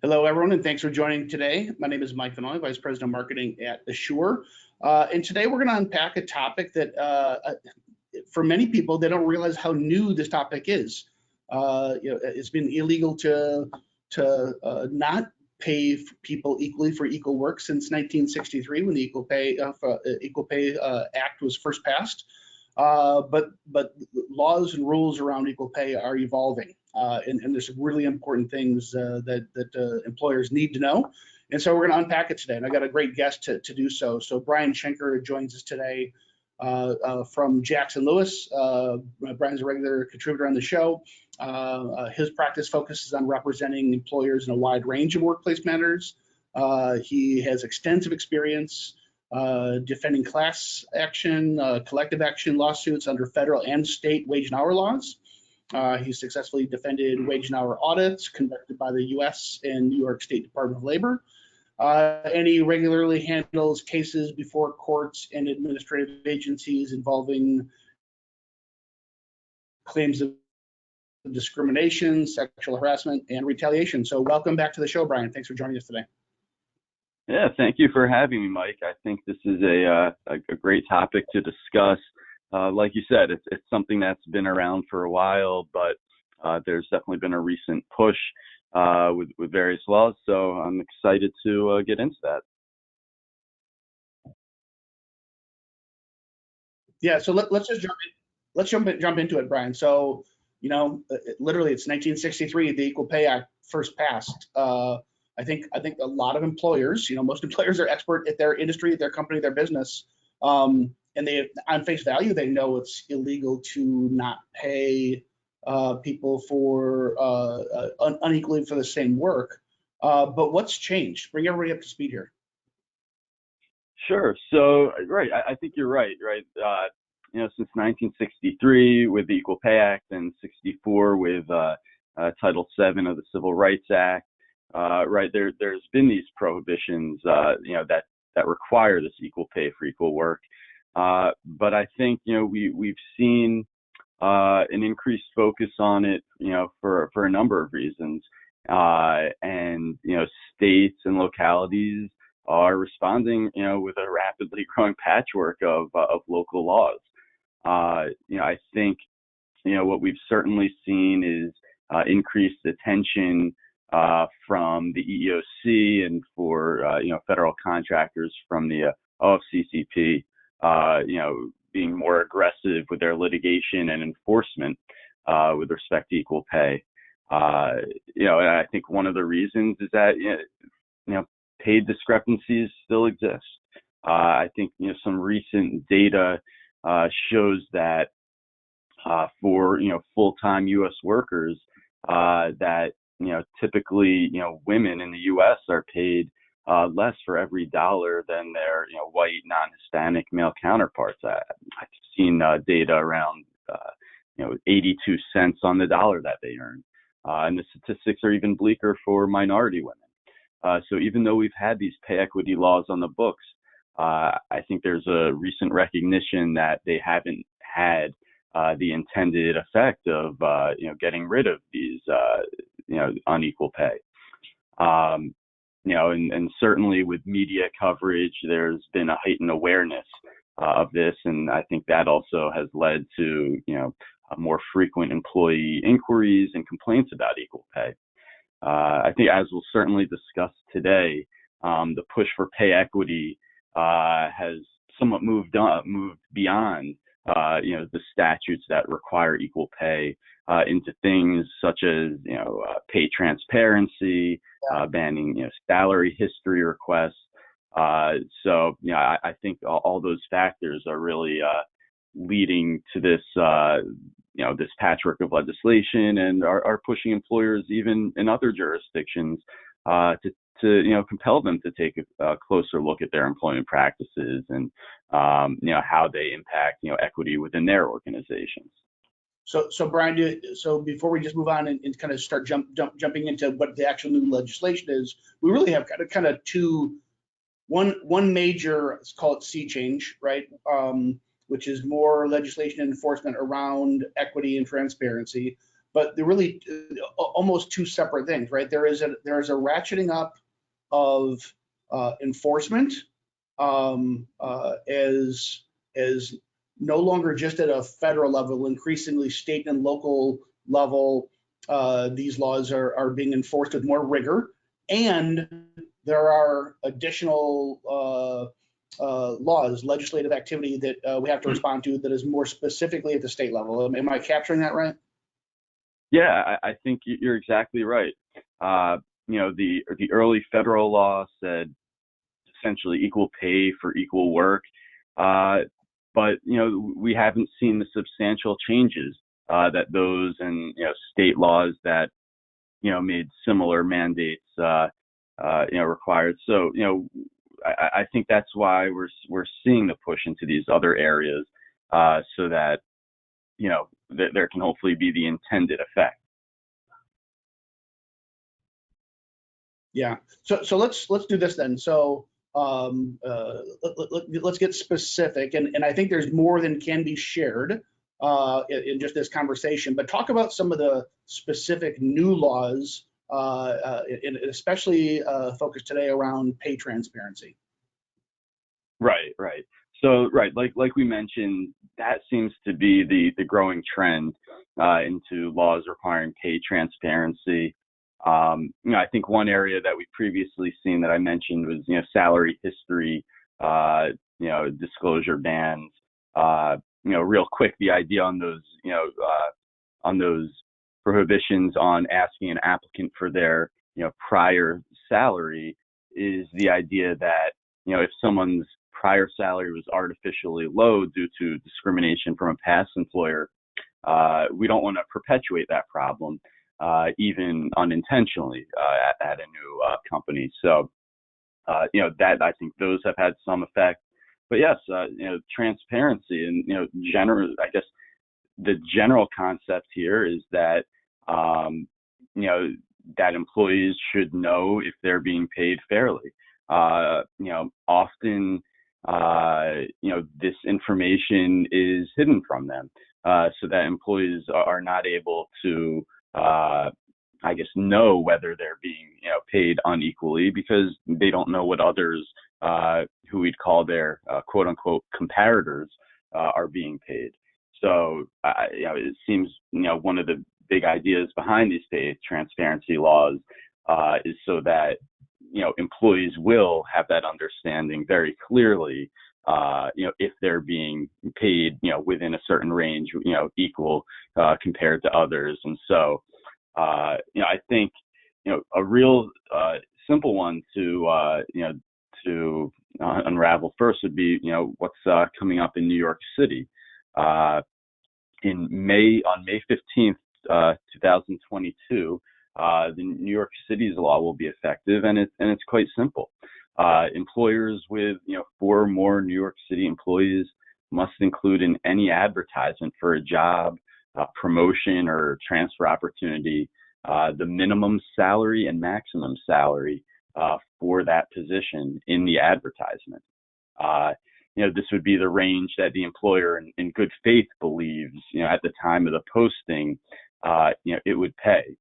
Hello, everyone, and thanks for joining today. My name is Mike Vanoy, Vice President of Marketing at Assure. And today we're going to unpack a topic that, for many people, they don't realize how new this topic is. It's been illegal to not pay people equally for equal work since 1963, when the Equal Pay Act was first passed. But laws and rules around equal pay are evolving, and there's some really important things that employers need to know. And so we're going to unpack it today. And I got a great guest to do so. So Brian Shenker joins us today from Jackson Lewis. Brian's a regular contributor on the show. His practice focuses on representing employers in a wide range of workplace matters. He has extensive experience defending class action, collective action lawsuits under federal and state wage and hour laws. He successfully defended wage and hour audits conducted by the U.S. and New York State Department of Labor. And he regularly handles cases before courts and administrative agencies involving claims of discrimination, sexual harassment, and retaliation. So welcome back to the show, Brian. Thanks for joining us today. Yeah, thank you for having me, Mike. I think this is a great topic to discuss. Like you said, it's something that's been around for a while, but there's definitely been a recent push with various laws. So I'm excited to get into that. Yeah, so let's just jump into it, Brian. So literally, it's 1963. The Equal Pay Act first passed. I think a lot of employers, most employers are expert at their industry, at their company, their business, and they, on face value, they know it's illegal to not pay people for unequally for the same work. But what's changed? Bring everybody up to speed here. Sure. So, right, I think you're right. Since 1963 with the Equal Pay Act and 64 with Title VII of the Civil Rights Act. There's been these prohibitions, that require this equal pay for equal work. But I think, we've seen an increased focus on it, for a number of reasons. And, states and localities are responding, with a rapidly growing patchwork of local laws. I think, what we've certainly seen is increased attention from the EEOC and for federal contractors from the OFCCP, being more aggressive with their litigation and enforcement with respect to equal pay. And I think one of the reasons is that pay discrepancies still exist. I think some recent data shows that for full-time U.S. workers that typically, women in the U.S. are paid less for every dollar than their, white non-Hispanic male counterparts. I've seen data around, 82 cents on the dollar that they earn. And the statistics are even bleaker for minority women. So even though we've had these pay equity laws on the books, I think there's a recent recognition that they haven't had the intended effect of, getting rid of these, unequal pay. And certainly with media coverage, there's been a heightened awareness of this. And I think that also has led to, more frequent employee inquiries and complaints about equal pay. I think, as we'll certainly discuss today, the push for pay equity has somewhat moved beyond, the statutes that require equal pay into things such as, pay transparency, banning, salary history requests. So, I think all those factors are really leading to this, this patchwork of legislation, and are pushing employers even in other jurisdictions to compel them to take a closer look at their employment practices and how they impact equity within their organizations. So Brian, so before we just move on and kind of start jumping into what the actual new legislation is, we really have kind of one major, let's call it sea change, right? Which is more legislation and enforcement around equity and transparency. but they're really almost two separate things, right? There is a ratcheting up of enforcement as no longer just at a federal level, increasingly state and local level. These laws are being enforced with more rigor, and there are additional laws, legislative activity that we have to respond to that is more specifically at the state level. Am I capturing that right? Yeah, I think you're exactly right. The early federal law said essentially equal pay for equal work, but we haven't seen the substantial changes that those and state laws that made similar mandates required. So I think that's why we're seeing the push into these other areas so that there can hopefully be the intended effect. Yeah. So let's do this then. So let's get specific, and I think there's more than can be shared in just this conversation. But talk about some of the specific new laws, and especially focused today around pay transparency. Right. So like we mentioned, that seems to be the growing trend into laws requiring pay transparency. I think one area that we previously seen that I mentioned was salary history, disclosure bans. Real quick, the idea on those prohibitions on asking an applicant for their prior salary is the idea that if someone's prior salary was artificially low due to discrimination from a past employer, we don't want to perpetuate that problem, even unintentionally, at a new company. So, that I think those have had some effect. But yes, transparency and I guess the general concept here is that that employees should know if they're being paid fairly. Often, this information is hidden from them, so that employees are not able to, know whether they're being, paid unequally because they don't know what others, who we'd call their quote unquote comparators, are being paid. So, it seems, one of the big ideas behind these pay transparency laws is so that employees will have that understanding very clearly, if they're being paid within a certain range, equal compared to others. And so I think a real simple one to unravel first would be what's coming up in New York City on May 15th, 2022. The New York City's law will be effective, and it's quite simple. Employers with 4 or more New York City employees must include in any advertisement for a job, promotion, or transfer opportunity the minimum salary and maximum salary for that position in the advertisement. This would be the range that the employer in good faith believes at the time of the posting it would pay.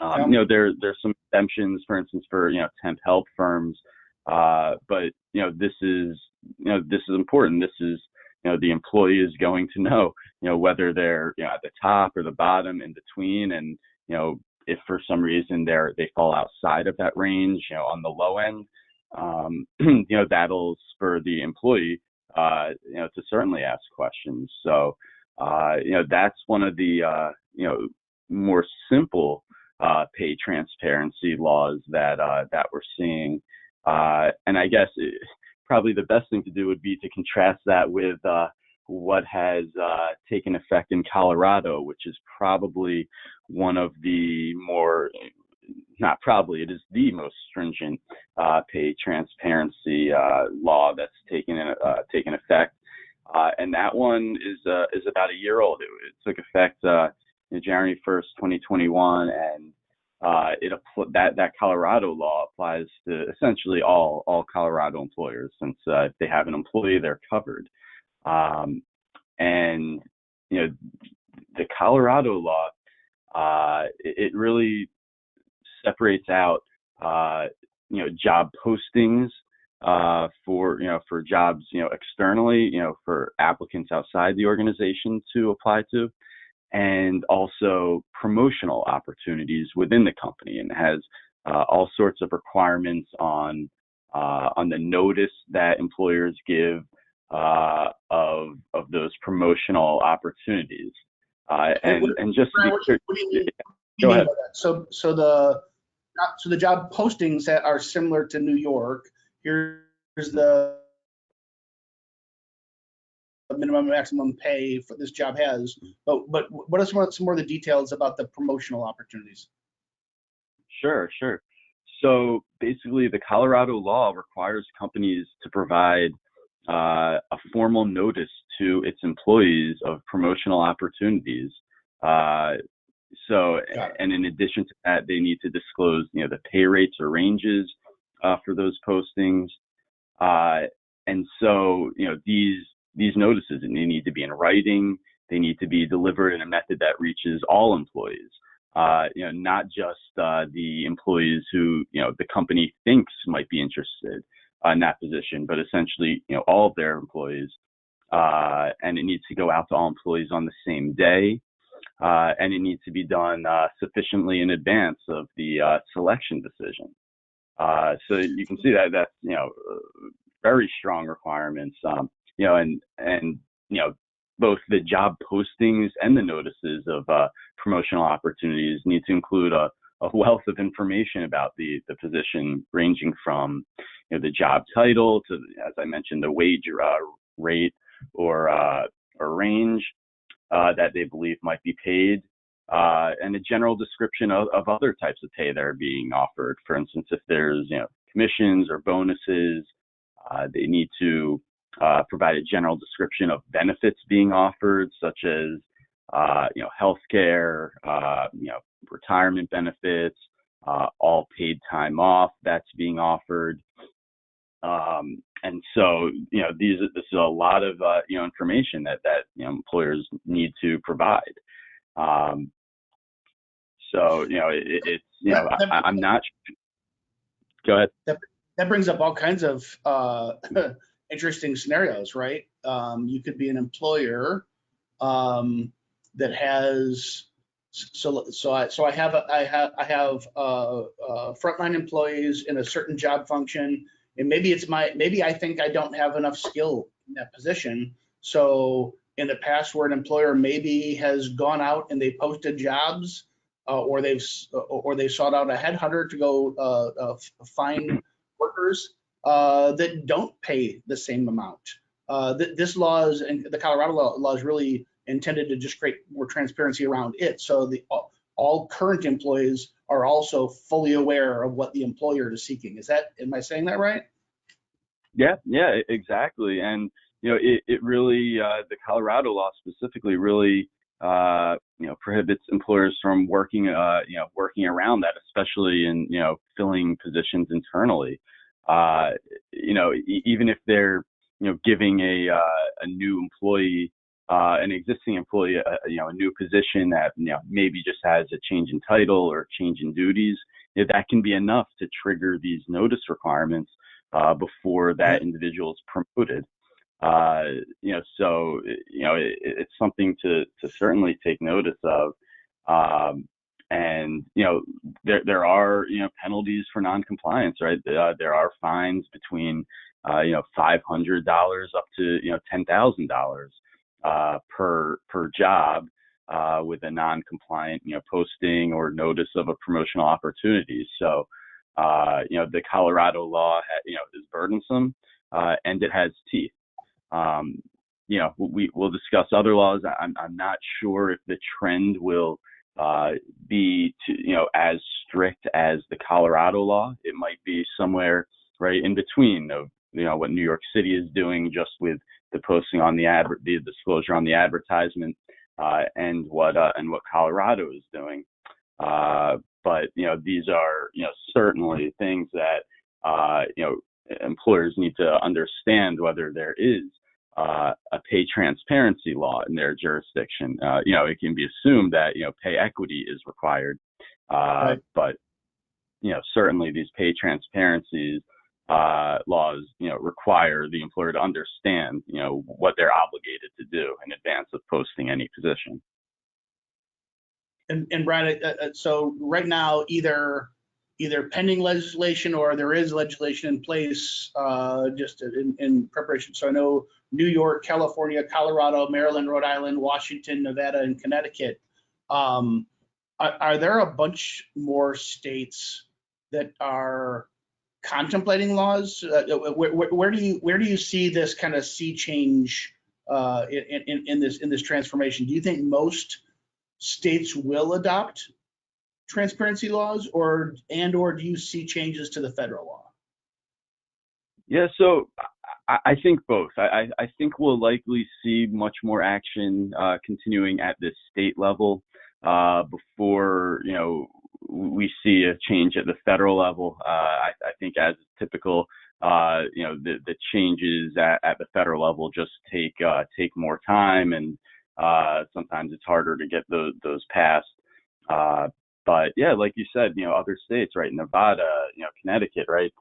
There's some exemptions, for instance, for temp help firms, but this is important. This is the employee is going to know whether they're at the top or the bottom, in between, and if for some reason they fall outside of that range, on the low end, that'll spur the employee to certainly ask questions. So that's one of the more simple pay transparency laws that we're seeing, and I guess probably the best thing to do would be to contrast that with what has taken effect in Colorado, which is probably one of the more, not probably, it is the most stringent pay transparency law that's taken effect, and that one is about a year old. It took effect January 1st, 2021, and that Colorado law applies to essentially all Colorado employers, since if they have an employee, they're covered. And the Colorado law it really separates out, job postings for jobs, externally, for applicants outside the organization to apply to, and also promotional opportunities within the company, and has all sorts of requirements on the notice that employers give of those promotional opportunities. And just to be clear, What do you mean? go ahead. By that? So the job postings that are similar to New York, here's the minimum and maximum pay for this job has, but what are some more of the details about the promotional opportunities? Sure. So basically, the Colorado law requires companies to provide a formal notice to its employees of promotional opportunities. And in addition to that, they need to disclose, the pay rates or ranges for those postings. And so, these notices, and they need to be in writing. They need to be delivered in a method that reaches all employees. Not just the employees who, the company thinks might be interested in that position, but essentially, all of their employees. And it needs to go out to all employees on the same day. And it needs to be done sufficiently in advance of the selection decision. So you can see that that's, very strong requirements, and both the job postings and the notices of promotional opportunities need to include a wealth of information about the position, ranging from the job title to, as I mentioned, the wage rate or range that they believe might be paid, and a general description of other types of pay that are being offered. For instance, if there's commissions or bonuses, they need to provide a general description of benefits being offered, such as healthcare, retirement benefits, all paid time off that's being offered. And so, this is a lot of information that employers need to provide. So, it's I'm not. Go ahead. That brings up all kinds of interesting scenarios, right? You could be an employer that has I have frontline employees in a certain job function, and maybe I think I don't have enough skill in that position. So in the past, where an employer maybe has gone out and they posted jobs, or they sought out a headhunter to go find workers that don't pay the same amount. This law and the Colorado law is really intended to just create more transparency around it. So all current employees are also fully aware of what the employer is seeking. Am I saying that right? Yeah, exactly. And, it really, the Colorado law specifically really, prohibits employers from working around that, especially in, filling positions internally. Even if they're, giving a new employee, an existing employee, a new position that, maybe just has a change in title or change in duties, that can be enough to trigger these notice requirements before that individual is promoted. So, it's something to certainly take notice of. And, there are, penalties for noncompliance, right? There are fines between, $500 up to, $10,000 per job with a non-compliant, posting or notice of a promotional opportunity. So, the Colorado law, is burdensome, and it has teeth. We'll discuss other laws. I'm not sure if the trend will be as strict as the Colorado law. It might be somewhere right in between of what New York City is doing just with the posting on the disclosure on the advertisement, and what Colorado is doing. But these are certainly things that employers need to understand, whether there is a pay transparency law in their jurisdiction. It can be assumed that pay equity is required, Right. but certainly these pay transparencies laws require the employer to understand what they're obligated to do in advance of posting any position. And Brad, so right now, either pending legislation or there is legislation in place just in preparation. So I know New York, California, Colorado, Maryland, Rhode Island, Washington, Nevada, and Connecticut. Are there a bunch more states that are contemplating laws? Where do you see this kind of sea change in this transformation? Do you think most states will adopt transparency laws, or do you see changes to the federal law? Yeah, so I think both. I think we'll likely see much more action continuing at this state level before we see a change at the federal level. I think, as is typical, the changes at the federal level just take more time, and sometimes it's harder to get those passed. But yeah, like you said, other states, right? Nevada, Connecticut, right?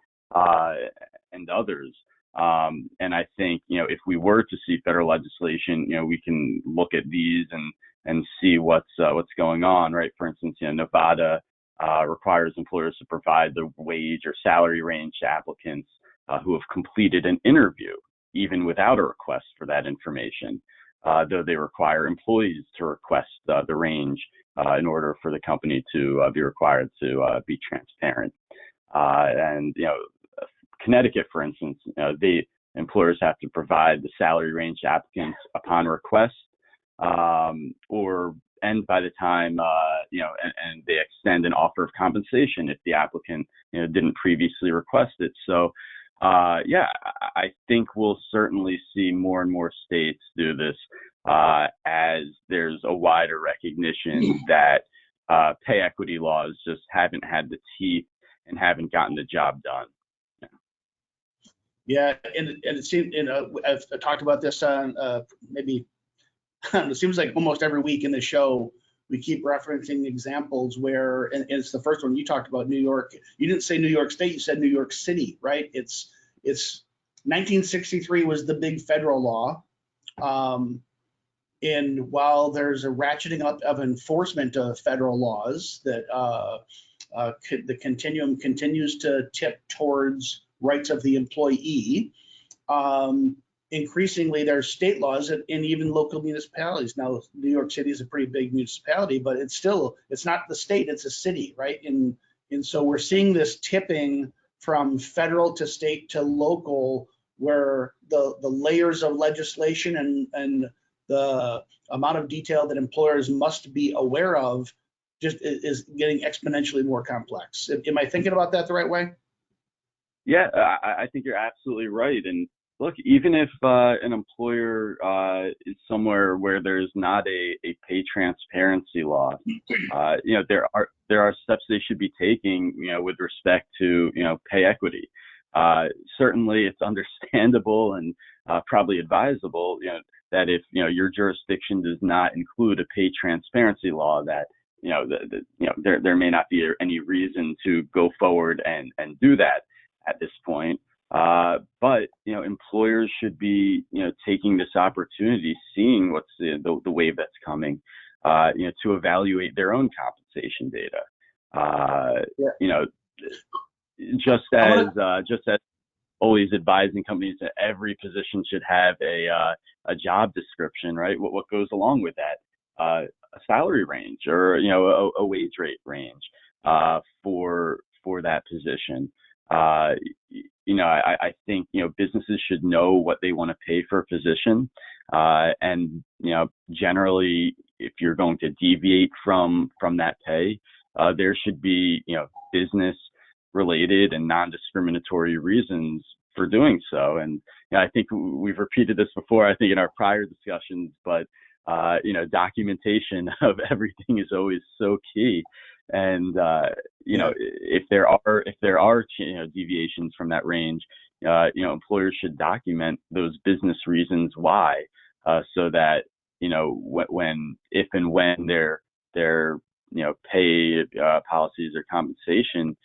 And others. And I think, if we were to see federal legislation, we can look at these and see what's going on, right? For instance, Nevada requires employers to provide the wage or salary range to applicants who have completed an interview, even without a request for that information, though they require employees to request the range in order for the company to be required to be transparent. And Connecticut, for instance, the employers have to provide the salary range to applicants upon request, and by the time and they extend an offer of compensation if the applicant didn't previously request it. So I think we'll certainly see more and more states do this as there's a wider recognition that pay equity laws just haven't had the teeth and haven't gotten the job done. Yeah, and it seems, I've talked about this on maybe it seems like almost every week in the show we keep referencing examples where, and it's the first one you talked about, New York. You didn't say New York State, you said New York City, right? It's 1963 was the big federal law. And while there's a ratcheting up of enforcement of federal laws, that the continuum continues to tip towards rights of the employee. Increasingly, there's state laws and even local municipalities. Now, New York City is a pretty big municipality, but it's not the state, it's a city, right? And so we're seeing this tipping from federal to state to local, where the layers of legislation and the amount of detail that employers must be aware of just is getting exponentially more complex. Am I thinking about that the right way? Yeah, I think you're absolutely right. And look, even if an employer is somewhere where there's not a pay transparency law, there are steps they should be taking, with respect to pay equity. Certainly, it's understandable and probably advisable, that if your jurisdiction does not include a pay transparency law, that there may not be any reason to go forward and do that at this point. But employers should be taking this opportunity, seeing what's the wave that's coming, to evaluate their own compensation data. Just as always advising companies that every position should have a job description, right? What goes along with that? A salary range, or a wage rate range for that position. I think businesses should know what they want to pay for a position, and generally, if you're going to deviate from that pay, there should be business related and non-discriminatory reasons for doing so. And I think we've repeated this before, I think, in our prior discussions, but documentation of everything is always so key. And if there are deviations from that range, employers should document those business reasons why, so that if and when their pay policies or compensation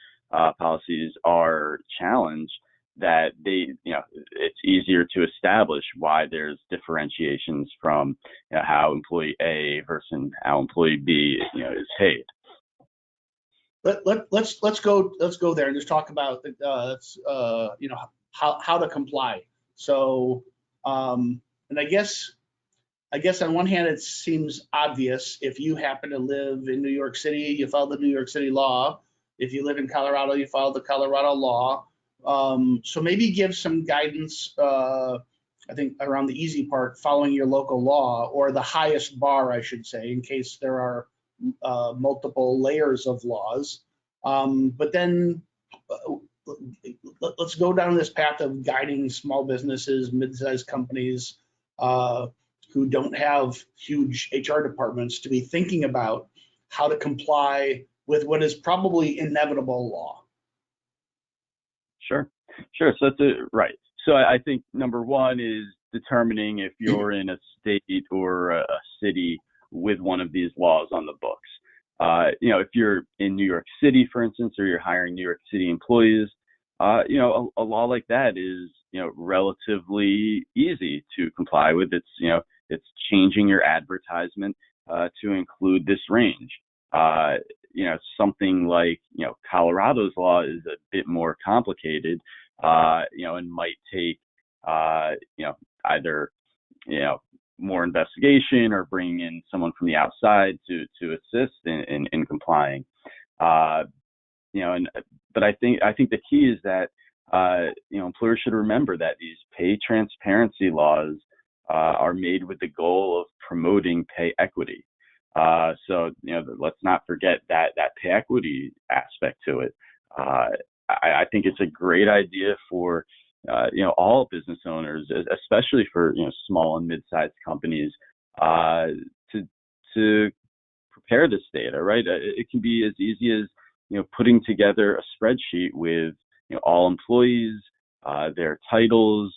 policies are challenged, that it's easier to establish why there's differentiations from how employee A versus how employee B is paid. Let's go there and just talk about how to comply. So and I guess on one hand it seems obvious. If you happen to live in New York City, you follow the New York City law. If you live in Colorado, you follow the Colorado law. So maybe give some guidance, I think, around the easy part, following your local law, or the highest bar, I should say, in case there are multiple layers of laws. But then let's go down this path of guiding small businesses, mid-sized companies who don't have huge HR departments to be thinking about how to comply with what is probably inevitable law. Sure. So that's right. So I think number one is determining if you're in a state or a city with one of these laws on the books. If you're in New York City, for instance, or you're hiring New York City employees, a law like that is, relatively easy to comply with. It's changing your advertisement to include this range. Something like, Colorado's law is a bit more complicated, and might take, either, more investigation or bringing in someone from the outside to assist in complying. But I think the key is that, employers should remember that these pay transparency laws are made with the goal of promoting pay equity. So let's not forget that pay equity aspect to it. I think it's a great idea for all business owners, especially for small and mid-sized companies, to prepare this data. Right, it can be as easy as putting together a spreadsheet with all employees, their titles,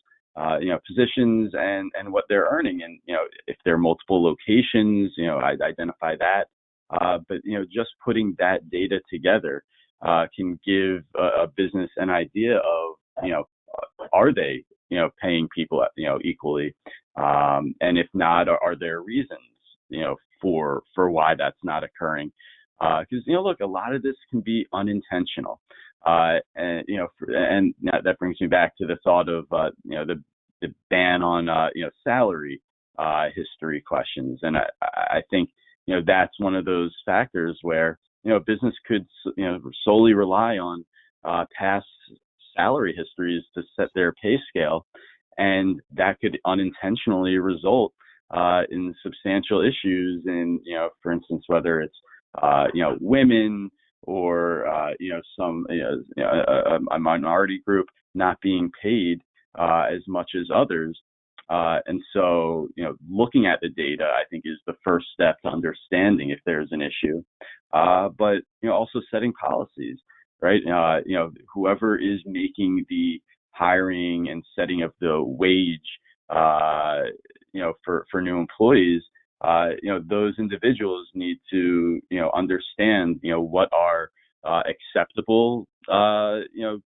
positions, and what they're earning, and if there are multiple locations, I'd identify that. But just putting that data together can give a business an idea of are they paying people equally, and if not, are there reasons for why that's not occurring? Because look, a lot of this can be unintentional. And that brings me back to the thought of the ban on salary history questions, and I think that's one of those factors where business could solely rely on past salary histories to set their pay scale, and that could unintentionally result in substantial issues in for instance, whether it's women or a minority group not being paid as much as others. And so, looking at the data, I think, is the first step to understanding if there's an issue. But also setting policies, right? Whoever is making the hiring and setting of the wage, for new employees, those individuals need to, understand, what are acceptable,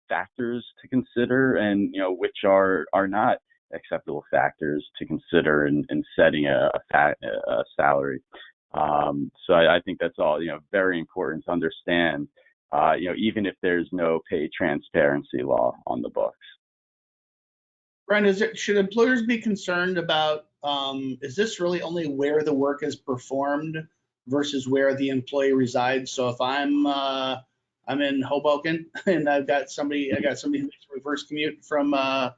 factors to consider, and which are not acceptable factors to consider in setting a salary. So I think that's all very important to understand. Even if there's no pay transparency law on the books. Brian, should employers be concerned about, is this really only where the work is performed versus where the employee resides? So if I'm in Hoboken and I got somebody who makes a reverse commute from the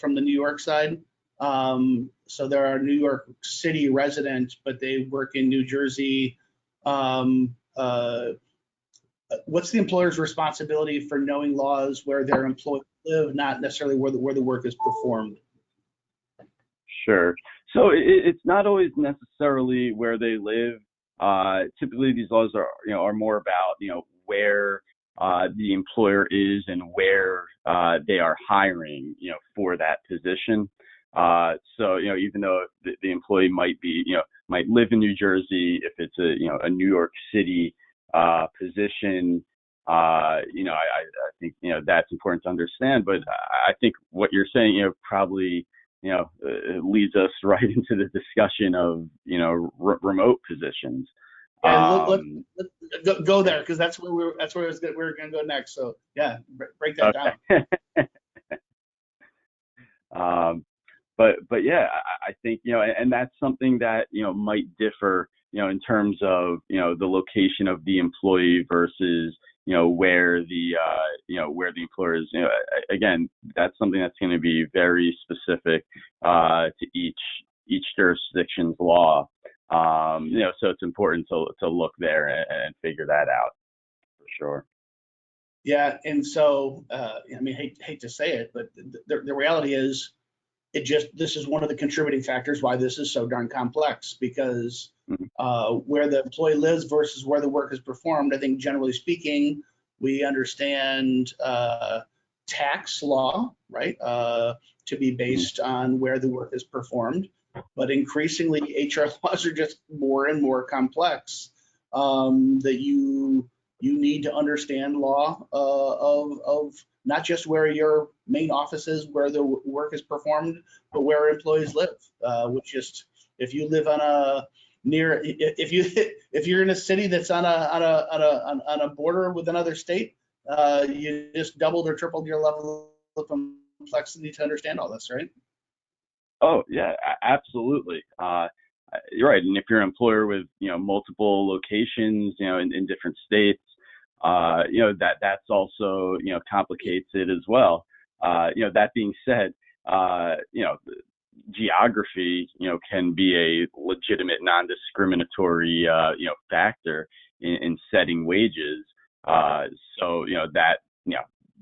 New York side. So there are New York City residents, but they work in New Jersey. What's the employer's responsibility for knowing laws where their employees live, not necessarily where the work is performed? Sure. So it's not always necessarily where they live. Typically, these laws are more about where the employer is and where they are hiring, for that position. So, even though the employee might be, might live in New Jersey, if it's a New York City position, I think, that's important to understand. But I think what you're saying, probably, it leads us right into the discussion of, remote positions. Yeah, let's go there, because that's where we're going to go next. So yeah, break that down. Okay. But yeah, I think, and that's something that, might differ, in terms of, the location of the employee versus, where the employer is. Again, that's something that's going to be very specific to each jurisdiction's law. So it's important to look there and figure that out for sure. Yeah, and so I mean, hate to say it, but the reality is, this is one of the contributing factors why this is so darn complex, because where the employee lives versus where the work is performed, I think generally speaking, we understand tax law, right, to be based on where the work is performed. But increasingly, HR laws are just more and more complex, that you need to understand law of not just where your main office is, where the work is performed, but where employees live. Which just, if you live if you're in a city that's on a border with another state, you just doubled or tripled your level of complexity to understand all this, right? Oh yeah, absolutely. You're right. And if you're an employer with, multiple locations, in different states, that's also, complicates it as well. That being said, geography, can be a legitimate non-discriminatory, factor in setting wages. So,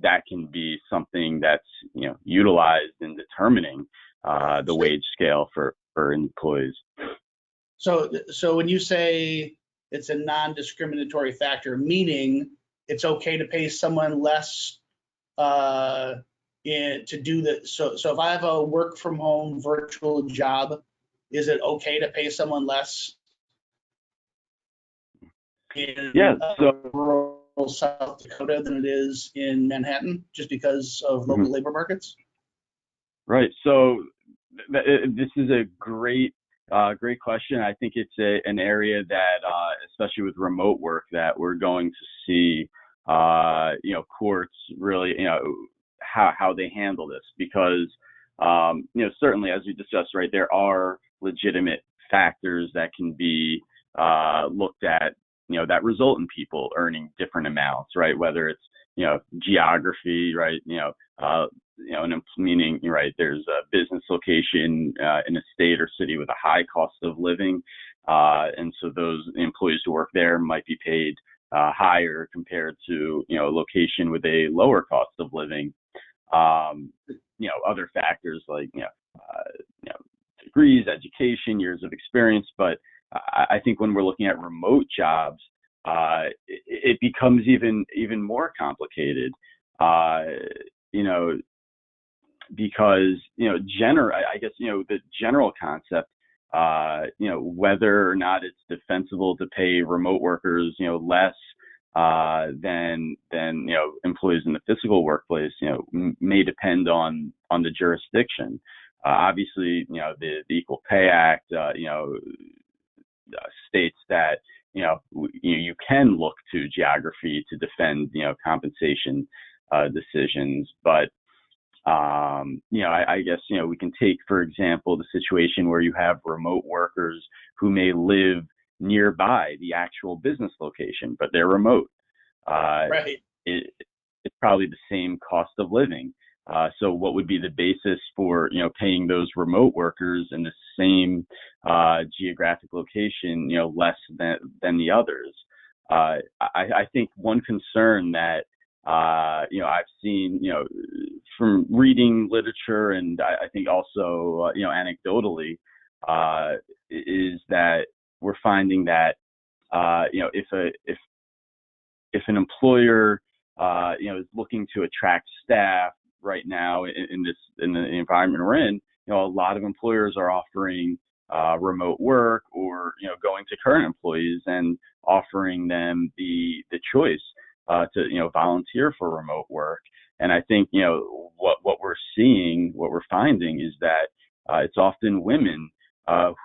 that can be something that's, utilized in determining the wage scale for employees. So when you say it's a non-discriminatory factor, meaning it's okay to pay someone less to do that. So if I have a work from home virtual job, is it okay to pay someone less in rural South Dakota than it is in Manhattan, just because of local labor markets? Right. So this is a great question. I think it's an area that, especially with remote work, that we're going to see, courts really, how they handle this, because, certainly, as we discussed, right, there are legitimate factors that can be looked at, that result in people earning different amounts, right? Whether it's, geography, right? Meaning, right, there's a business location in a state or city with a high cost of living. And so those employees who work there might be paid higher compared to, a location with a lower cost of living. Other factors like, degrees, education, years of experience. But I think when we're looking at remote jobs, it becomes even more complicated. Because, I guess, the general concept, whether or not it's defensible to pay remote workers, less than employees in the physical workplace, may depend on the jurisdiction. Obviously, the Equal Pay Act, states that, you can look to geography to defend, compensation decisions. But I guess, we can take, for example, the situation where you have remote workers who may live nearby the actual business location, but they're remote. Right. It's probably the same cost of living. So what would be the basis for, paying those remote workers in the same geographic location, less than the others? I think one concern that, I've seen, from reading literature, and I think also, anecdotally, is that we're finding that, if an employer is looking to attract staff right now in the environment we're in. A lot of employers are offering remote work, or going to current employees and offering them the choice to volunteer for remote work. And I think what we're finding is that it's often women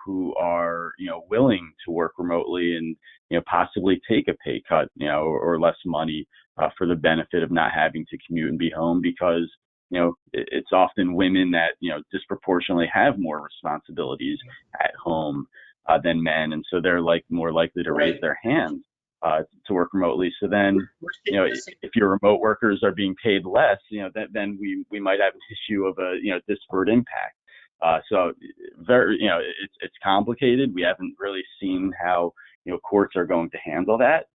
who are willing to work remotely and possibly take a pay cut or less money for the benefit of not having to commute and be home, because it's often women that disproportionately have more responsibilities at home than men, and so they're more likely to raise their hands to work remotely. So then if your remote workers are being paid less, then we might have an issue of a disparate impact. So very it's complicated. We haven't really seen how courts are going to handle that.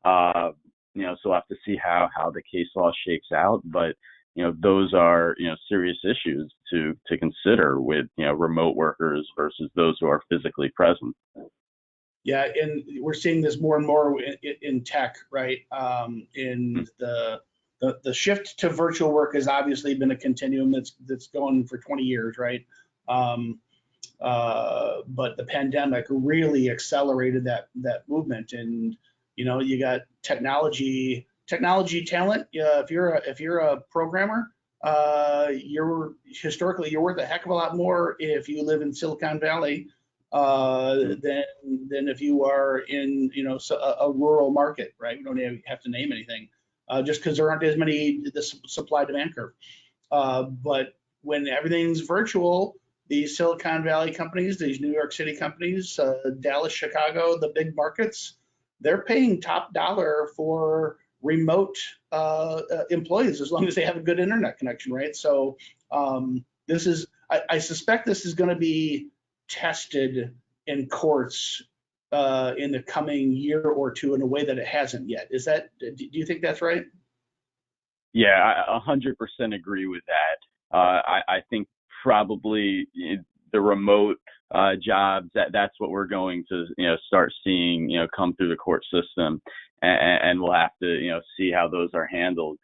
So we'll have to see how the case law shakes out, but those are serious issues to consider with remote workers versus those who are physically present. Yeah, and we're seeing this more and more in tech, right? In the shift to virtual work has obviously been a continuum that's going for 20 years, right? But the pandemic really accelerated that movement, and you got technology talent. If you're a programmer, you're worth a heck of a lot more if you live in Silicon Valley than if you are in a rural market, right? We don't have to name anything, just because there aren't as many the supply demand curve. But when everything's virtual, these Silicon Valley companies, these New York City companies, Dallas, Chicago, the big markets, they're paying top dollar for remote employees as long as they have a good internet connection, right? So I suspect this is going to be tested in courts in the coming year or two in a way that it hasn't yet. Do you think that's right? Yeah, I 100% agree with that. I think probably the remote jobs, that's what we're going to start seeing come through the court system, and we'll have to see how those are handled,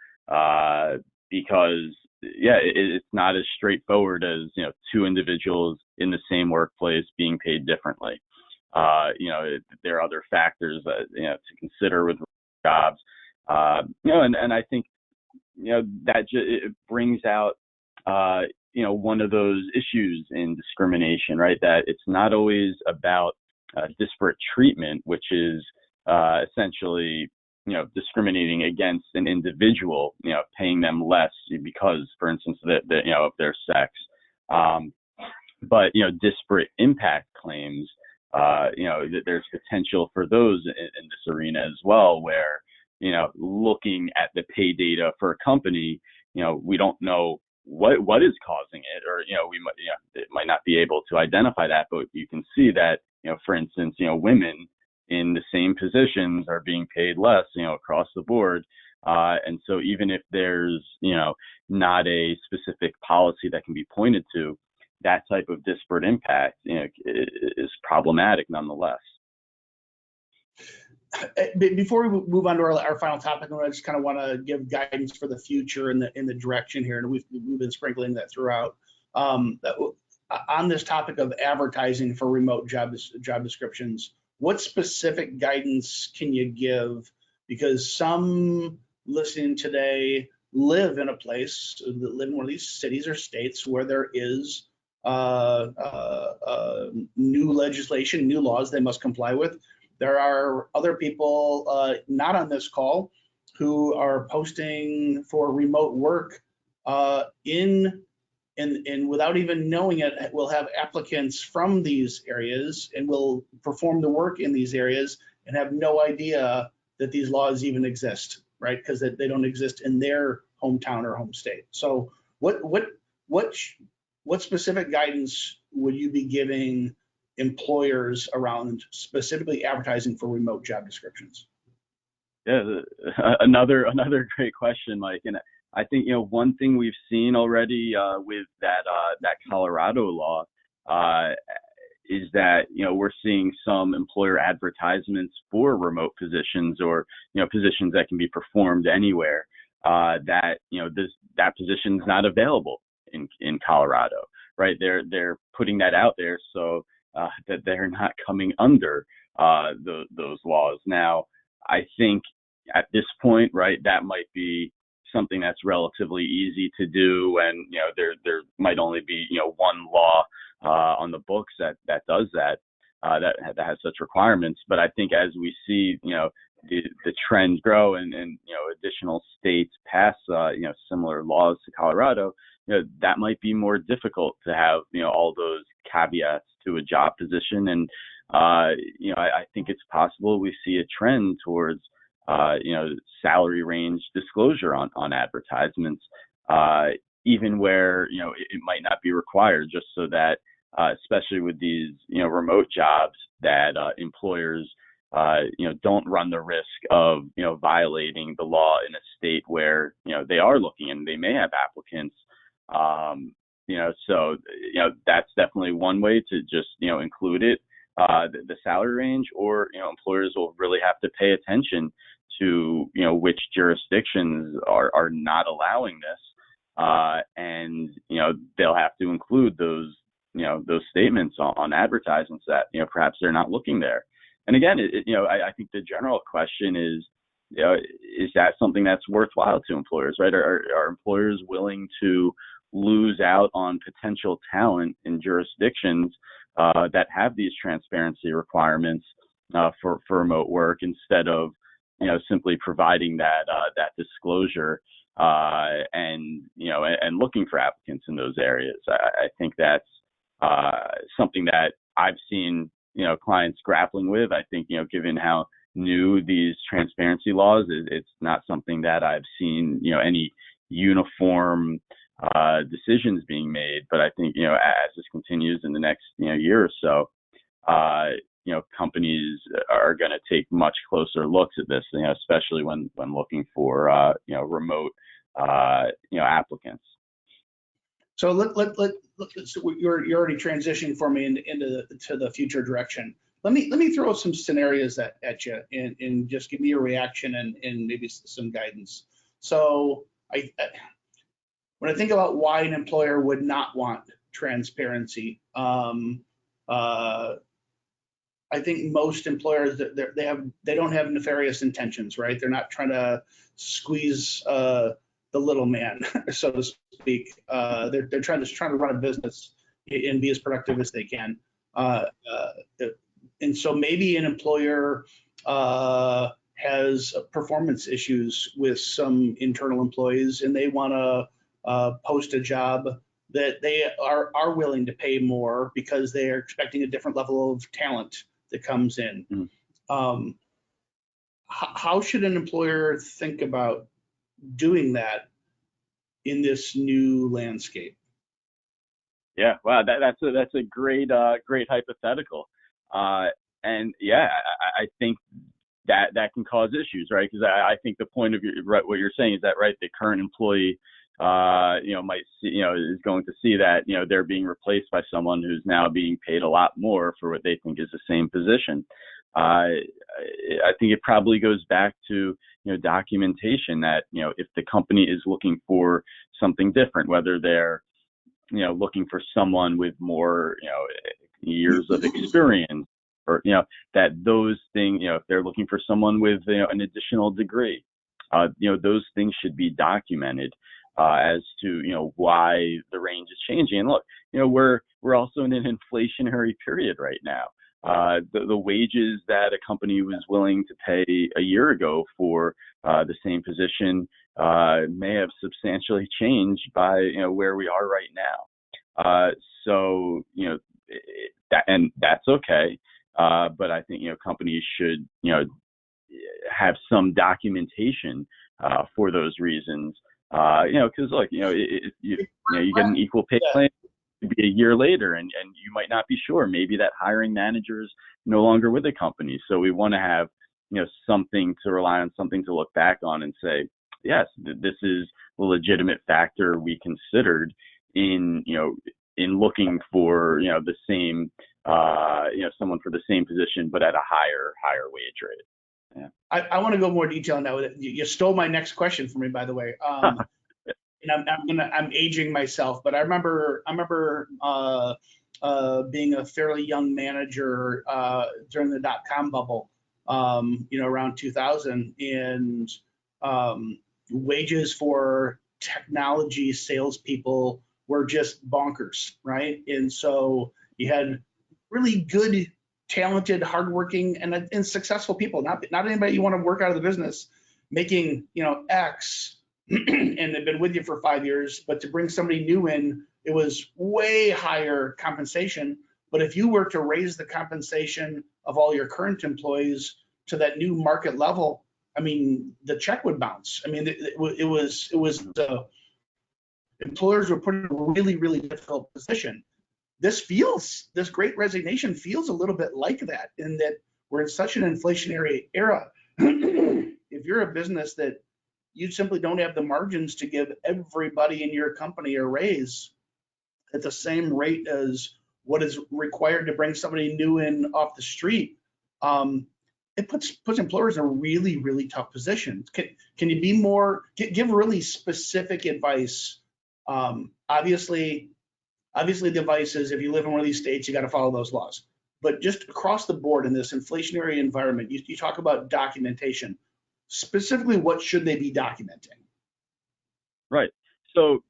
because it's not as straightforward as two individuals in the same workplace being paid differently. There are other factors to consider with jobs, and I think that it brings out one of those issues in discrimination, right? That it's not always about disparate treatment, which is essentially discriminating against an individual, paying them less because, for instance, of their sex. But disparate impact claims, there's potential for those in this arena as well, where looking at the pay data for a company, we don't know what is causing it, or it might not be able to identify that, but you can see that for instance women in the same positions are being paid less across the board, and so even if there's not a specific policy that can be pointed to, that type of disparate impact is problematic nonetheless. Before we move on to our final topic, I just kind of want to give guidance for the future in the direction here, and we've been sprinkling that throughout. On this topic of advertising for remote job descriptions, what specific guidance can you give? Because some listening today live in one of these cities or states where there is new legislation, new laws they must comply with. There are other people not on this call who are posting for remote work and without even knowing it, will have applicants from these areas and will perform the work in these areas and have no idea that these laws even exist, right? Because they don't exist in their hometown or home state. So what specific guidance would you be giving employers around specifically advertising for remote job descriptions? Yeah, another great question, Mike. And I think one thing we've seen already with that Colorado law is that, we're seeing some employer advertisements for remote positions or, positions that can be performed anywhere, that, that position's not available in Colorado, right? They're putting that out there so that they're not coming under those laws. Now, I think at this point, right, that might be something that's relatively easy to do, and there might only be one law on the books that does that, that has such requirements. But I think as we see the trend grow and additional states pass similar laws to Colorado, that might be more difficult to have all those caveats to a job position. And I think it's possible we see a trend towards salary range disclosure on advertisements, even where it might not be required, just so that especially with these remote jobs, that employers don't run the risk of violating the law in a state where they are looking and they may have applicants. So that's definitely one way to just include it, the salary range, or employers will really have to pay attention to which jurisdictions are not allowing this, and they'll have to include those those statements on advertisements that perhaps they're not looking there. And again, I think the general question is, is that something that's worthwhile to employers, right? Are employers willing to lose out on potential talent in jurisdictions that have these transparency requirements for remote work, instead of simply providing that disclosure and looking for applicants in those areas? I think that's something that I've seen clients grappling with. I think given how new these transparency laws is, it's not something that I've seen any uniform decisions being made. But I think as this continues in the next year or so, companies are going to take much closer looks at this, especially when looking for remote applicants. So so you're already transitioning for me into the future direction. Let me throw some scenarios at you and just give me your reaction and maybe some guidance. So when I think about why an employer would not want transparency, I think most employers, they don't have nefarious intentions, right? They're not trying to squeeze the little man, so to speak. They're trying to run a business and be as productive as they can. And so maybe an employer has performance issues with some internal employees, and they want to post a job that they are willing to pay more because they are expecting a different level of talent that comes in. Mm-hmm. How should an employer think about doing that in this new landscape? Yeah, wow, that's a great hypothetical, and yeah, I think that can cause issues, right? Because I think the point of what you're saying is that, right, the current employee might see, is going to see that they're being replaced by someone who's now being paid a lot more for what they think is the same position. I think it probably goes back to documentation that if the company is looking for something different, whether they're looking for someone with more years of experience, or that those things, if they're looking for someone with an additional degree, those things should be documented as to why the range is changing. And look, we're also in an inflationary period right now. The wages that a company was willing to pay a year ago for the same position may have substantially changed by where we are right now. So and that's okay. But I think companies should have some documentation for those reasons. Because look, if you get an equal pay claim, it'd be a year later, and you might not be sure. Maybe that hiring manager is no longer with the company. So we want to have something to rely on, something to look back on and say, yes, this is a legitimate factor we considered in looking for the same someone for the same position, but at a higher wage rate. Yeah. I want to go more detail on that. You stole my next question for me, by the way. And I'm aging myself, but I remember being a fairly young manager during the dot-com bubble, around 2000, and wages for technology salespeople were just bonkers, right? And so you had really good, talented, hardworking, and successful people, not anybody you want to work out of the business, making X, and they've been with you for 5 years. But to bring somebody new in, it was way higher compensation. But if you were to raise the compensation of all your current employees to that new market level, I mean, the check would bounce. I mean, it was employers were put in a really, really difficult position. This great resignation feels a little bit like that, in that we're in such an inflationary era. If you're a business that you simply don't have the margins to give everybody in your company a raise at the same rate as what is required to bring somebody new in off the street, it puts employers in a really, really tough position. Can you be more, give really specific advice? Obviously the advice is, if you live in one of these states, you got to follow those laws. But just across the board in this inflationary environment, you talk about documentation. Specifically, what should they be documenting? Right. So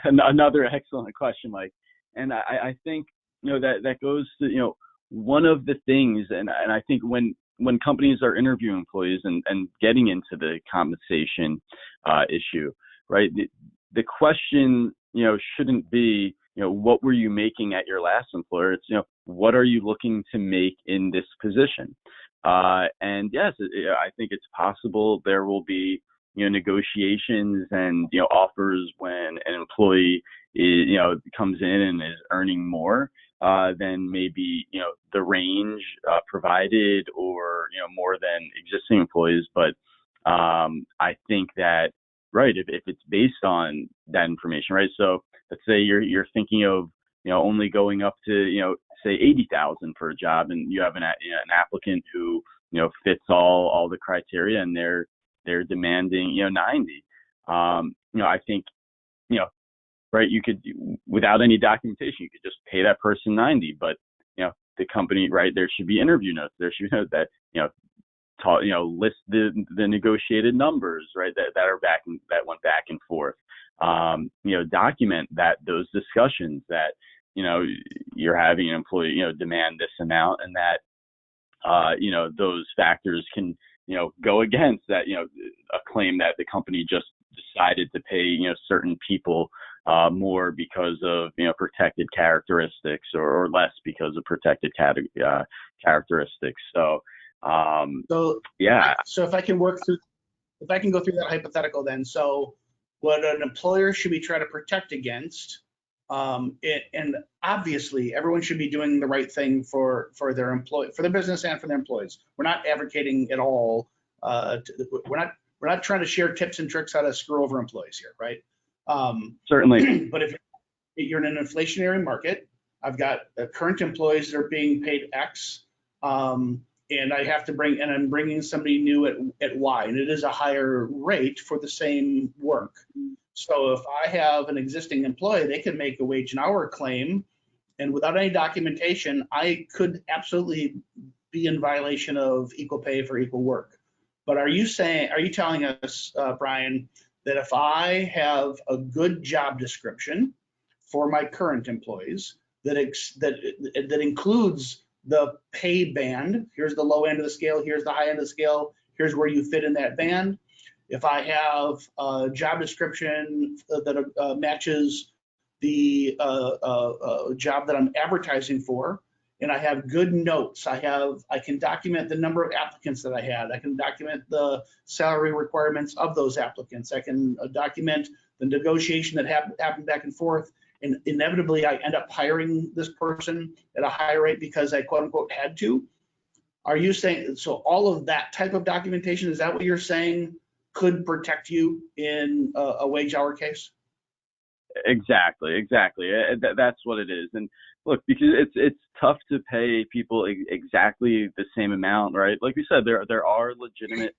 another excellent question, Mike. And I think, that goes to, one of the things, and I think when companies are interviewing employees and getting into the compensation issue, right, the question, shouldn't be, what were you making at your last employer? It's, what are you looking to make in this position? And yes, I think it's possible there will be, negotiations and, offers when an employee comes in and is earning more than maybe, the range provided, or, more than existing employees. But I think that, right, if it's based on that information, right? So let's say you're thinking of, only going up to, say 80,000 for a job, and you have an applicant who, fits all the criteria, and they're demanding, 90. I think, right, you could, without any documentation, you could just pay that person 90. But, the company, right, there should be interview notes. There should be notes that, list the negotiated numbers, right, that went back and forth. Document those discussions that, you're having an employee, demand this amount, and that, those factors can, go against that, a claim that the company just decided to pay, certain people more because of, protected characteristics, or less because of protected characteristics. So, yeah. So if I can go through that hypothetical, then, so what an employer should be trying to protect against, and obviously everyone should be doing the right thing for their business and for their employees. We're not advocating at all. We're not trying to share tips and tricks how to screw over employees here, right? Certainly. But if you're in an inflationary market, I've got current employees that are being paid X, and I'm bringing somebody new at Y, and it is a higher rate for the same work. So if I have an existing employee, they can make a wage and hour claim, and without any documentation, I could absolutely be in violation of equal pay for equal work. But are you telling us, Brian, that if I have a good job description for my current employees that includes the pay band, here's the low end of the scale, here's the high end of the scale, here's where you fit in that band. If I have a job description that matches the job that I'm advertising for, and I have good notes, I can document the number of applicants that I had, I can document the salary requirements of those applicants, I can document the negotiation that happened back and forth, and inevitably I end up hiring this person at a higher rate because I quote unquote had to. Are you saying, so all of that type of documentation, is that what you're saying could protect you in a wage hour case? Exactly. That's what it is. And look, because it's tough to pay people exactly the same amount, right? Like we said, there are legitimate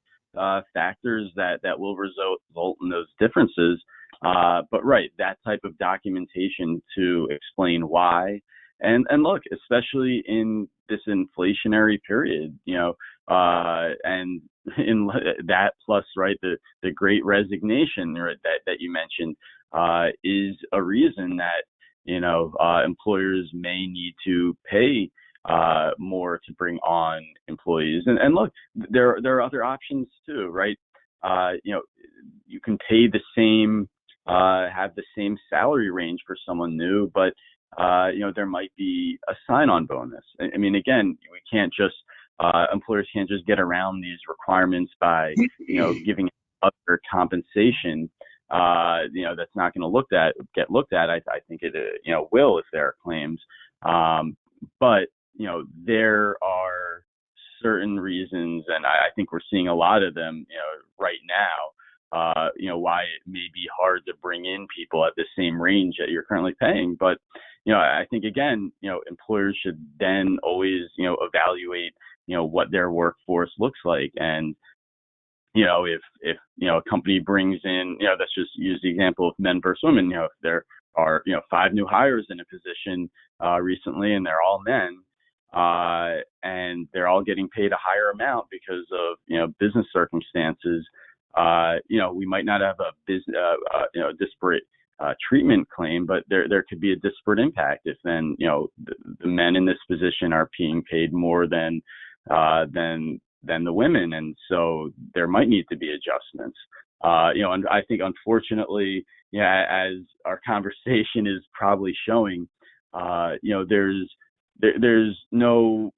factors that will result in those differences. But right, that type of documentation to explain why, and look, especially in this inflationary period, and in that plus, right, the Great Resignation, right, that you mentioned, is a reason that employers may need to pay more to bring on employees. And look, there are other options too, right? You can pay the same, have the same salary range for someone new, but there might be a sign-on bonus. I mean, again, we can't just employers can't just get around these requirements by giving other compensation. That's not going to get looked at. I think it will if there are claims. But there are certain reasons, and I think we're seeing a lot of them right now. Why it may be hard to bring in people at the same range that you're currently paying. But I think again, employers should then always evaluate what their workforce looks like. And if a company brings in, let's just use the example of men versus women. If there are 5 new hires in a position recently, and they're all men, and they're all getting paid a higher amount because of business circumstances, we might not have a disparate treatment claim, but there could be a disparate impact if then the men in this position are being paid more than the women, and so there might need to be adjustments. And I think unfortunately, as our conversation is probably showing, there's no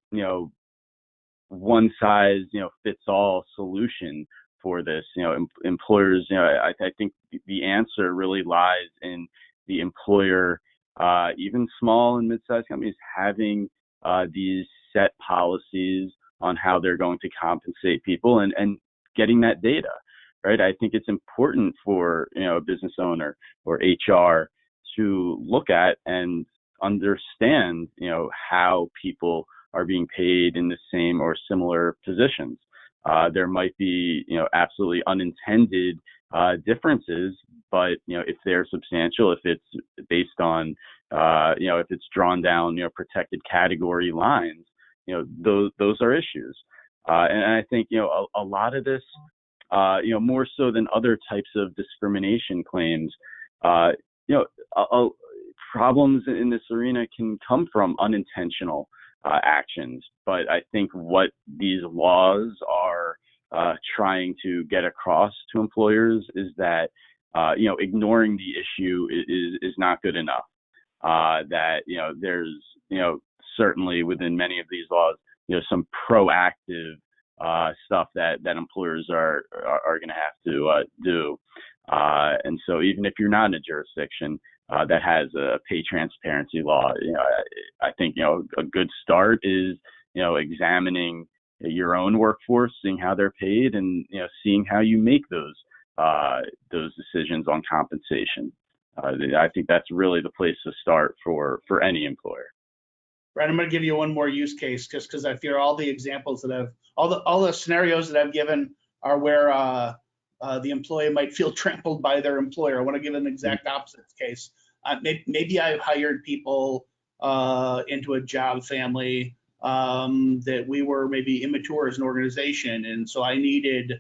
one size fits all solution for this. Employers, I think the answer really lies in the employer, even small and mid-sized companies, having these set policies on how they're going to compensate people and getting that data, right? I think it's important for a business owner or HR to look at and understand how people are being paid in the same or similar positions. There might be absolutely unintended differences, but if they're substantial, if it's based on if it's drawn down protected category lines, those are issues. And I think a lot of this, more so than other types of discrimination claims, problems in this arena can come from unintentional actions. But I think what these laws are trying to get across to employers is that ignoring the issue is not good enough. That there's certainly within many of these laws some proactive stuff that employers are going to have to do. And so even if you're not in a jurisdiction that has a pay transparency law, I think a good start is examining your own workforce, seeing how they're paid, and seeing how you make those decisions on compensation. I think that's really the place to start for any employer. Right, I'm going to give you one more use case, just because I feel all the examples that all the scenarios that I've given are where the employee might feel trampled by their employer. I want to give an exact opposite case. Maybe I've hired people into a job family that we were maybe immature as an organization, and so I needed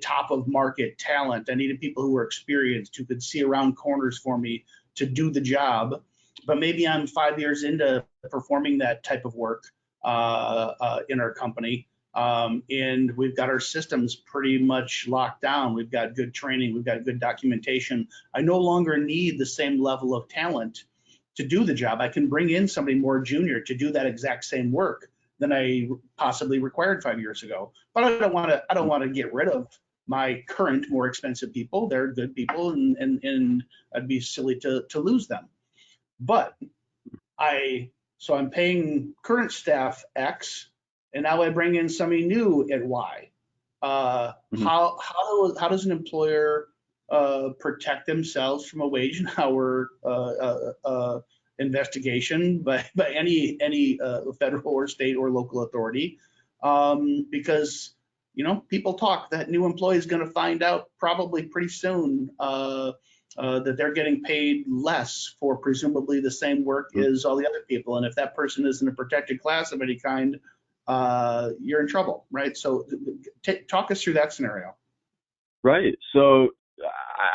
top of market talent. I needed people who were experienced, who could see around corners for me to do the job. But maybe I'm 5 years into performing that type of work in our company, and we've got our systems pretty much locked down. We've got good training. We've got good documentation. I no longer need the same level of talent to do the job. I can bring in somebody more junior to do that exact same work than I possibly required 5 years ago. But I don't want to get rid of my current more expensive people. They're good people, and I'd be silly to lose them. But I'm paying current staff X, and now I bring in somebody new at Y. How does an employer protect themselves from a wage and hour investigation by any federal or state or local authority, because people talk. That new employee is going to find out probably pretty soon that they're getting paid less for presumably the same work as all the other people. And if that person is in a protected class of any kind, you're in trouble, right? So talk us through that scenario. Right. So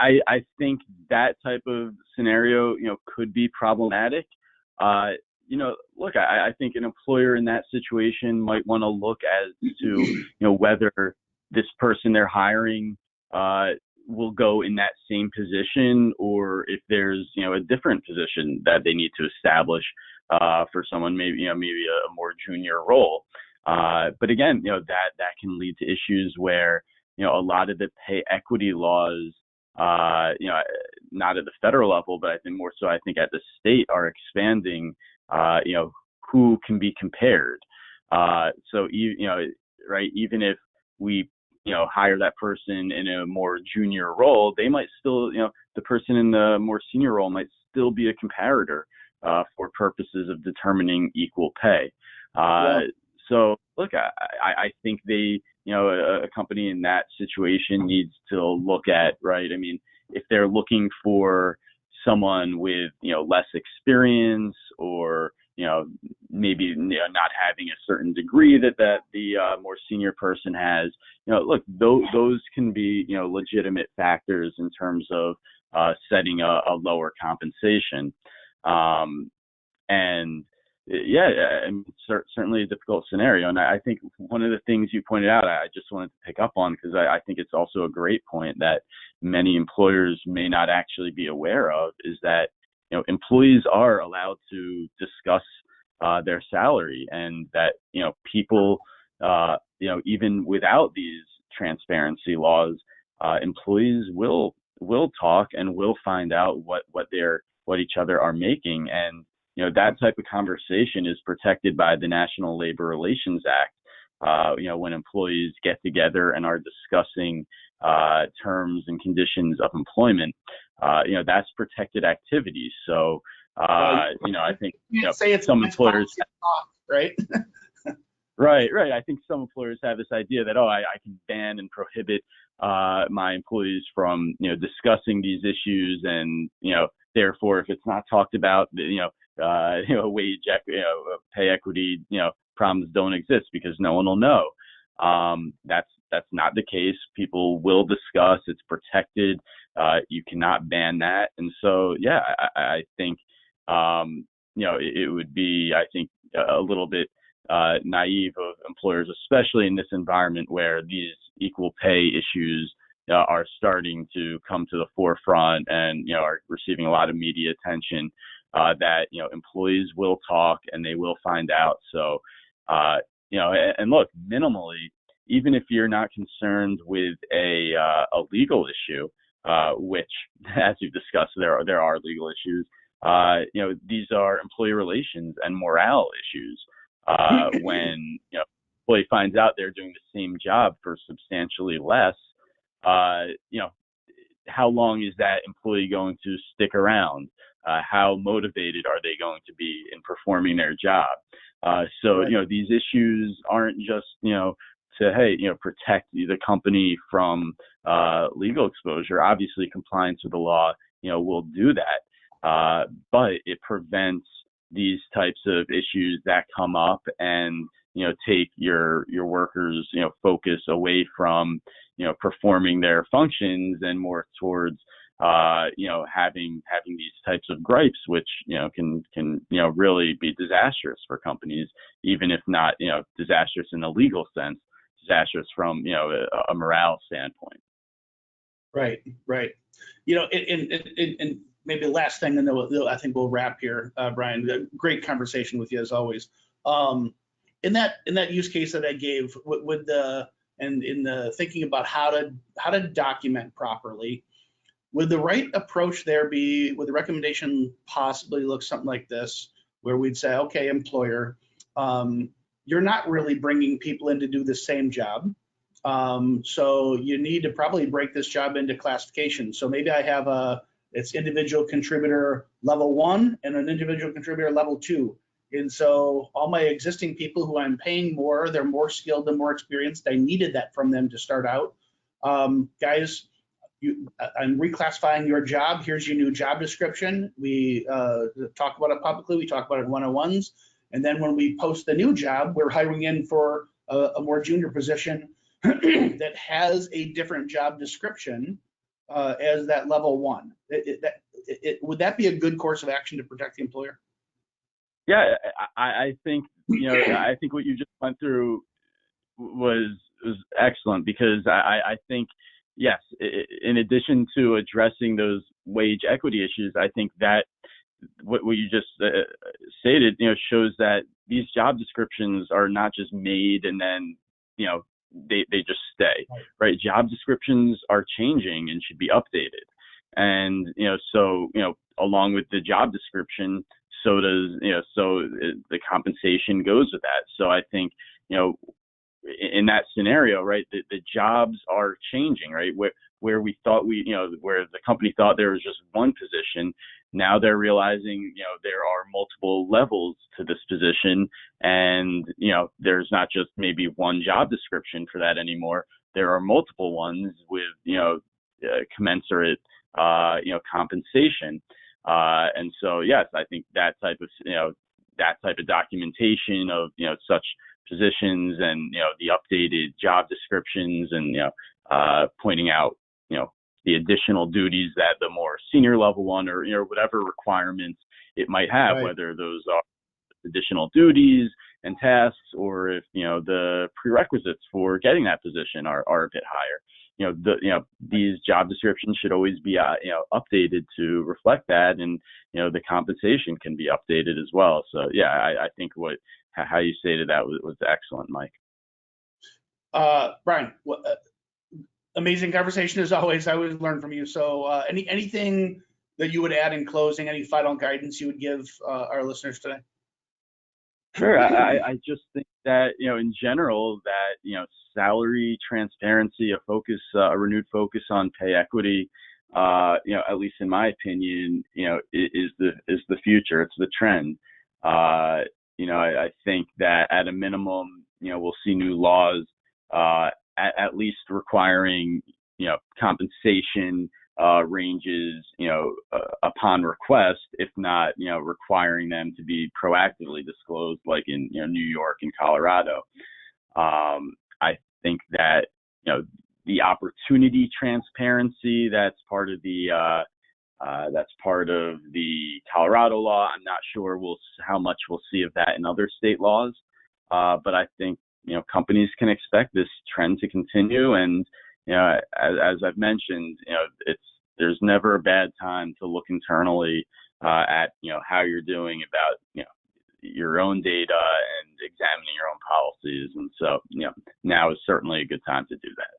I think that type of scenario, could be problematic. Look, I think an employer in that situation might want to look as to, whether this person they're hiring will go in that same position, or if there's, a different position that they need to establish for someone, maybe a more junior role. But again, that can lead to issues where, a lot of the pay equity laws, not at the federal level, but I think more so, I think at the state, are expanding, who can be compared. So, right, even if we, hire that person in a more junior role, they might still, the person in the more senior role might still be a comparator for purposes of determining equal pay. So, look, I think they, a company in that situation needs to look at, right? I mean, if they're looking for someone with, less experience, or, maybe not having a certain degree that the more senior person has, look, those can be, legitimate factors in terms of setting a lower compensation. And yeah, I mean, certainly a difficult scenario. And I think one of the things you pointed out, I just wanted to pick up on, because I think it's also a great point that many employers may not actually be aware of, is that, employees are allowed to discuss their salary, and that, people, even without these transparency laws, employees will talk and will find out what each other are making. And that type of conversation is protected by the National Labor Relations Act. When employees get together and are discussing terms and conditions of employment, that's protected activity. So, I think some employers, right? Right. I think some employers have this idea that, I can ban and prohibit my employees from, discussing these issues, and therefore, if it's not talked about, wage, pay equity, problems don't exist because no one will know. That's not the case. People will discuss. It's protected. You cannot ban that. And so, yeah, I think, it would be, I think, a little bit naive of employers, especially in this environment where these equal pay issues are starting to come to the forefront and, are receiving a lot of media attention, that, employees will talk and they will find out. So, and look, minimally, even if you're not concerned with a legal issue, which, as you've discussed, there are legal issues. These are employee relations and morale issues. When employee finds out they're doing the same job for substantially less, how long is that employee going to stick around? How motivated are they going to be in performing their job? So, these issues aren't just, to, protect the company from legal exposure. Obviously, compliance with the law, will do that. But it prevents these types of issues that come up and, take your workers, focus away from, performing their functions and more towards, having these types of gripes, which, can really be disastrous for companies, even if not, disastrous in a legal sense, disastrous from, a morale standpoint. Right. And maybe the last thing, and then I think we'll wrap here, Brian. Great conversation with you as always. In that use case that I gave, with in the thinking about how to document properly, would the right approach there be, would the recommendation possibly look something like this, where we'd say, okay, employer, you're not really bringing people in to do the same job. So you need to probably break this job into classifications. So maybe I have a It's individual contributor level 1 and an individual contributor level 2. And so all my existing people who I'm paying more, they're more skilled and more experienced. I needed that from them to start out. Guys, I'm reclassifying your job. Here's your new job description. We talk about it publicly. We talk about it in one-on-ones. And then when we post the new job, we're hiring in for a more junior position that has a different job description as that level 1. Would that be a good course of action to protect the employer? Yeah, I think, I think what you just went through was excellent, because I think, yes, in addition to addressing those wage equity issues, I think that what you just stated, shows that these job descriptions are not just made and then, they just stay, right? Job descriptions are changing and should be updated. And, so, along with the job description, so does, so the compensation goes with that. So I think, in that scenario, right, the jobs are changing, right? Where we thought where the company thought there was just one position, now they're realizing, there are multiple levels to this position, and, there's not just maybe one job description for that anymore. There are multiple ones with, commensurate, compensation. And so, yes, I think that type of documentation of, such positions and, the updated job descriptions and, pointing out, the additional duties that the more senior level one or, whatever requirements it might have, right, whether those are additional duties and tasks, or if, the prerequisites for getting that position are a bit higher. These job descriptions should always be, updated to reflect that, and, the compensation can be updated as well. So, yeah, I think how you stated that was excellent, Mike. Brian, amazing conversation as always. I always learn from you. So, anything that you would add in closing? Any final guidance you would give our listeners today? Sure. I just think that, in general, that, salary transparency, a renewed focus on pay equity, at least in my opinion, is the future. It's the trend. I think that at a minimum, we'll see new laws, at least requiring, compensation ranges, upon request, if not, requiring them to be proactively disclosed, like in, New York and Colorado. I think that, the opportunity transparency, that's part of the Colorado law. I'm not sure how much we'll see of that in other state laws, but I think, companies can expect this trend to continue. And, as I've mentioned, there's never a bad time to look internally at, how you're doing about, your own data and examining your own policies. And so, now is certainly a good time to do that.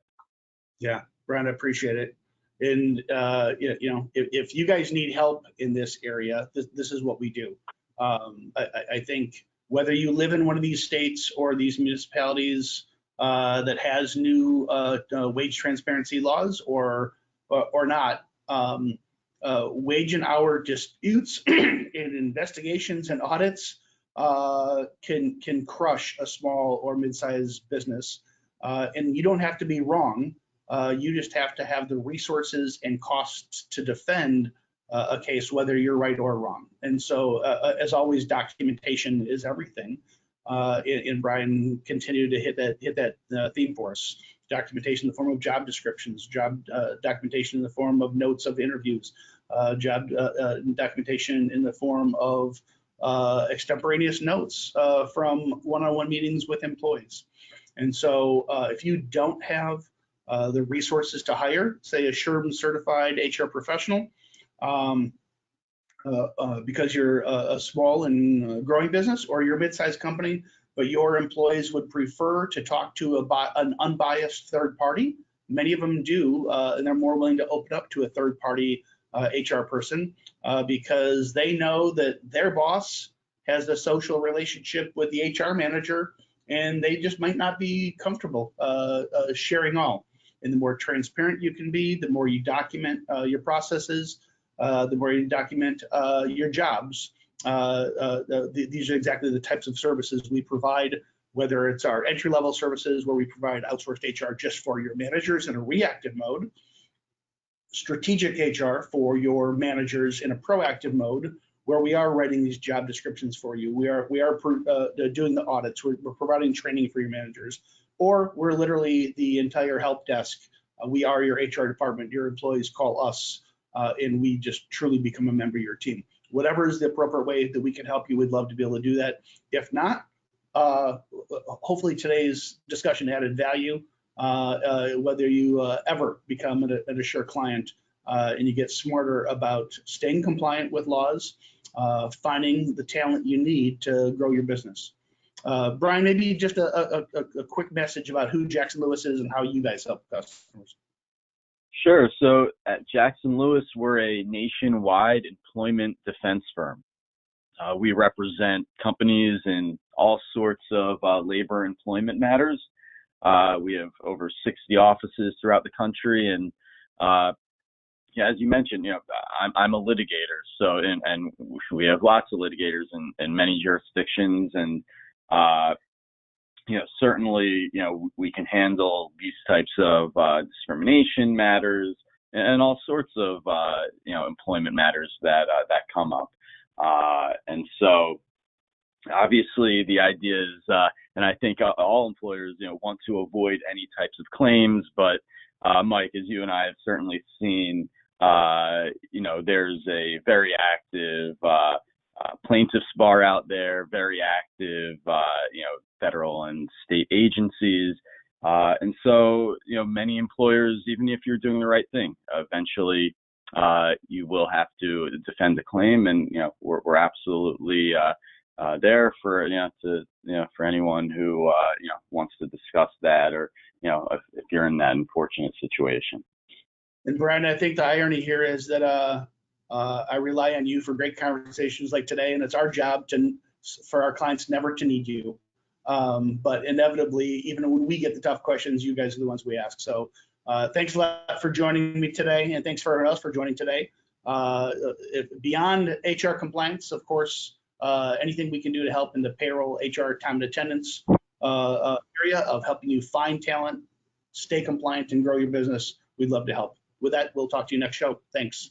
Yeah, Brian, I appreciate it. And, if you guys need help in this area, this is what we do. I think whether you live in one of these states or these municipalities that has new wage transparency laws or not, wage and hour disputes and investigations and audits can crush a small or mid-sized business. And you don't have to be wrong. You just have to have the resources and costs to defend a case, whether you're right or wrong. And so, as always, documentation is everything. And Brian continued to hit that theme for us. Documentation in the form of job descriptions, documentation in the form of notes of interviews, documentation in the form of extemporaneous notes from one-on-one meetings with employees. And so, if you don't have the resources to hire, say, a SHRM certified HR professional, because you're a small and growing business, or you're a mid-sized company, but your employees would prefer to talk to an unbiased third party. Many of them do, and they're more willing to open up to a third party HR person because they know that their boss has a social relationship with the HR manager, and they just might not be comfortable sharing all. And the more transparent you can be, the more you document your processes, the more you document your jobs. These are exactly the types of services we provide, whether it's our entry-level services where we provide outsourced HR just for your managers in a reactive mode, strategic HR for your managers in a proactive mode, where we are writing these job descriptions for you. We are doing the audits. We're providing training for your managers, or we're literally the entire help desk. We are your HR department. Your employees call us, and we just truly become a member of your team. Whatever is the appropriate way that we can help you, we'd love to be able to do that. If not, hopefully today's discussion added value. Whether you ever become an Assure client and you get smarter about staying compliant with laws, finding the talent you need to grow your business. Brian, maybe just a quick message about who Jackson Lewis is and how you guys help customers. Sure. So at Jackson Lewis, we're a nationwide employment defense firm. We represent companies in all sorts of labor employment matters. We have over 60 offices throughout the country, and yeah, as you mentioned, I'm a litigator. So and we have lots of litigators in many jurisdictions, and certainly, we can handle these types of discrimination matters and all sorts of, employment matters that come up. And so obviously the idea is, and I think all employers, want to avoid any types of claims, but Mike, as you and I have certainly seen, there's a very active plaintiffs bar out there, very active, federal and state agencies. And so, many employers, even if you're doing the right thing, eventually you will have to defend the claim. And, we're absolutely there for, for anyone who, wants to discuss that, or, if you're in that unfortunate situation. And Brian, I think the irony here is that I rely on you for great conversations like today, and it's our job for our clients never to need you. But inevitably, even when we get the tough questions, you guys are the ones we ask. So thanks a lot for joining me today, and thanks for everyone else for joining today. Beyond HR compliance, of course, anything we can do to help in the payroll, HR, time and attendance area of helping you find talent, stay compliant, and grow your business, we'd love to help. With that, we'll talk to you next show. Thanks.